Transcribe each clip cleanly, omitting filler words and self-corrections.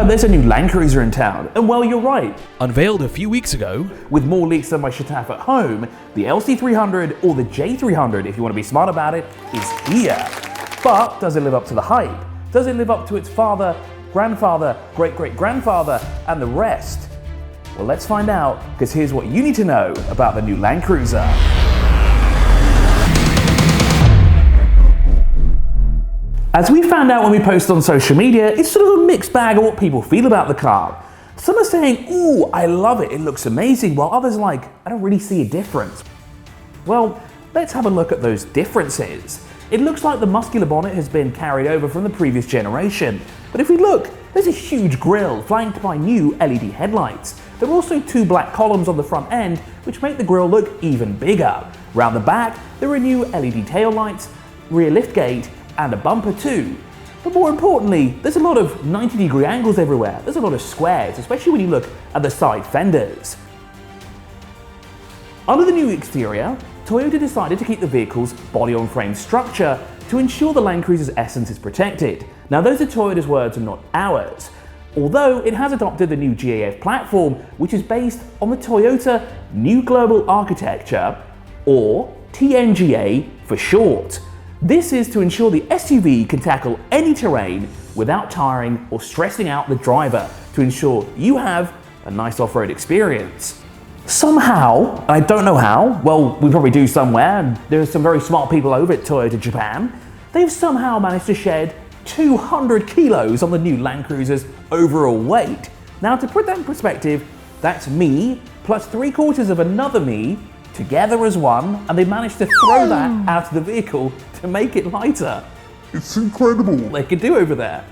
heard there's a new Land Cruiser in town, and well, you're right. Unveiled a few weeks ago, with more leaks than my Shataf at home, the LC300, or the J300 if you want to be smart about it, is here. But does it live up to the hype? Does it live up to its father, grandfather, great-great-grandfather, and the rest? Well, let's find out, because here's what you need to know about the new Land Cruiser. As we found out when we posted on social media, it's sort of a mixed bag of what people feel about the car. Some are saying, ooh, I love it, it looks amazing, while others are like, I don't really see a difference. Well, let's have a look at those differences. It looks like the muscular bonnet has been carried over from the previous generation, but if we look, there's a huge grille flanked by new LED headlights. There are also two black columns on the front end, which make the grille look even bigger. Round the back, there are new LED taillights, rear liftgate, and a bumper too. But more importantly, there's a lot of 90-degree angles everywhere. There's a lot of squares, especially when you look at the side fenders. Under the new exterior, Toyota decided to keep the vehicle's body-on-frame structure to ensure the Land Cruiser's essence is protected. Now those are Toyota's words and not ours. Although it has adopted the new GAF platform, which is based on the Toyota New Global Architecture, or TNGA for short. This is to ensure the SUV can tackle any terrain without tiring or stressing out the driver, to ensure you have a nice off-road experience. Somehow, and I don't know how, well, we probably do somewhere, and there are some very smart people over at Toyota Japan, they've somehow managed to shed 200 kilos on the new Land Cruiser's overall weight. Now, to put that in perspective, that's me plus 3/4 of another me together as one, and they managed to throw that out of the vehicle to make it lighter. It's incredible. They could do over there.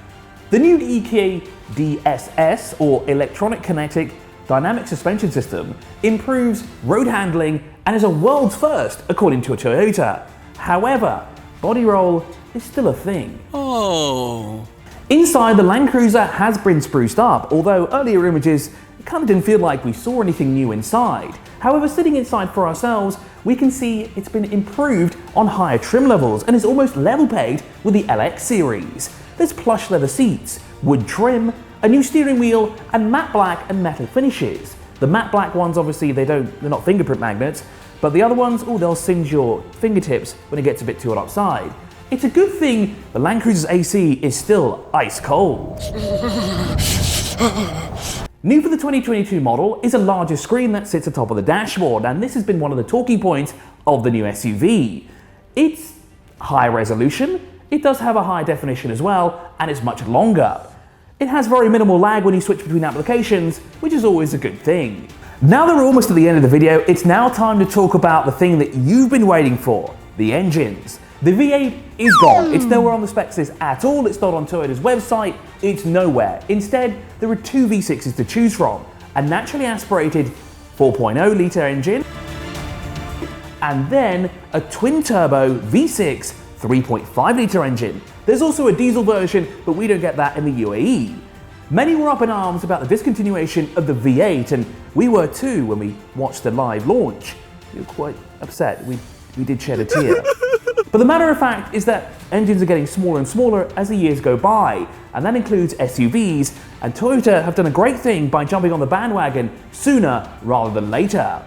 The new EKDSS, or Electronic Kinetic Dynamic Suspension System, improves road handling and is a world's first according to a Toyota. However, body roll is still a thing. oh, Inside, the Land Cruiser has been spruced up, although earlier images kind of didn't feel like we saw anything new inside. However, sitting inside for ourselves, we can see it's been improved on higher trim levels and is almost level pegged with the LX series. There's plush leather seats, wood trim, a new steering wheel, and matte black and metal finishes. The matte black ones, obviously, they're not fingerprint magnets, but the other ones, oh, they'll singe your fingertips when it gets a bit too hot outside. It's a good thing the Land Cruiser's AC is still ice cold. New for the 2022 model is a larger screen that sits atop of the dashboard, and this has been one of the talking points of the new SUV. It's high resolution, it does have a high definition as well, and it's much longer. It has very minimal lag when you switch between applications, which is always a good thing. Now that we're almost at the end of the video, it's now time to talk about the thing that you've been waiting for, the engines. The V8 is gone. It's nowhere on the specs list at all. It's not on Toyota's website. It's nowhere. Instead, there are two V6s to choose from. A naturally aspirated 4.0 litre engine, and then a twin-turbo V6 3.5 litre engine. There's also a diesel version, but we don't get that in the UAE. Many were up in arms about the discontinuation of the V8, and we were too when we watched the live launch. We were quite upset. We did shed a tear. But the matter of fact is that engines are getting smaller and smaller as the years go by, and that includes SUVs, and Toyota have done a great thing by jumping on the bandwagon sooner rather than later.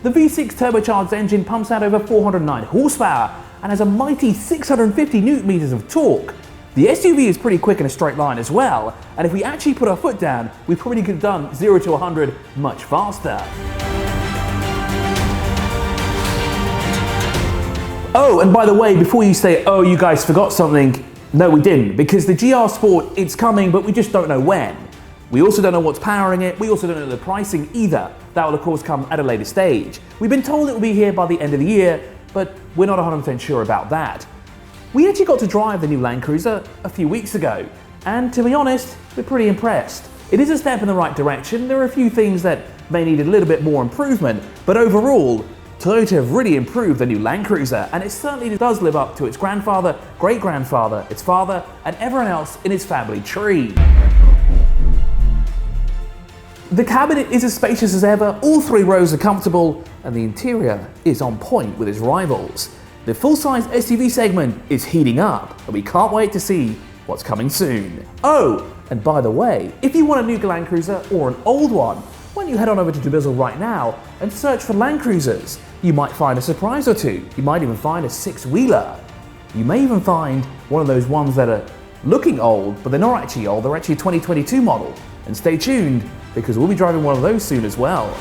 The V6 turbocharged engine pumps out over 409 horsepower and has a mighty 650 Nm of torque. The SUV is pretty quick in a straight line as well, and if we actually put our foot down, we probably could have done 0 to 100 much faster. Oh, and by the way, before you say, oh, you guys forgot something, no, we didn't, because the GR Sport, it's coming, but we just don't know when. We also don't know what's powering it, we also don't know the pricing either. That will of course come at a later stage. We've been told it will be here by the end of the year, but we're not 100% sure about that. We actually got to drive the new Land Cruiser a few weeks ago, and to be honest, we're pretty impressed. It is a step in the right direction. There are a few things that may need a little bit more improvement, but overall, Toyota have really improved the new Land Cruiser, and it certainly does live up to its grandfather, great-grandfather, its father, and everyone else in its family tree. The cabin is as spacious as ever, all 3 rows are comfortable, and the interior is on point with its rivals. The full-size SUV segment is heating up, and we can't wait to see what's coming soon. Oh, And by the way, if you want a new Land Cruiser or an old one, why don't you head on over to dubizzle right now and search for Land Cruisers. You might find a surprise or two. You might even find a six-wheeler. You may even find one of those ones that are looking old, but they're not actually old, they're actually a 2022 model. And stay tuned, because we'll be driving one of those soon as well.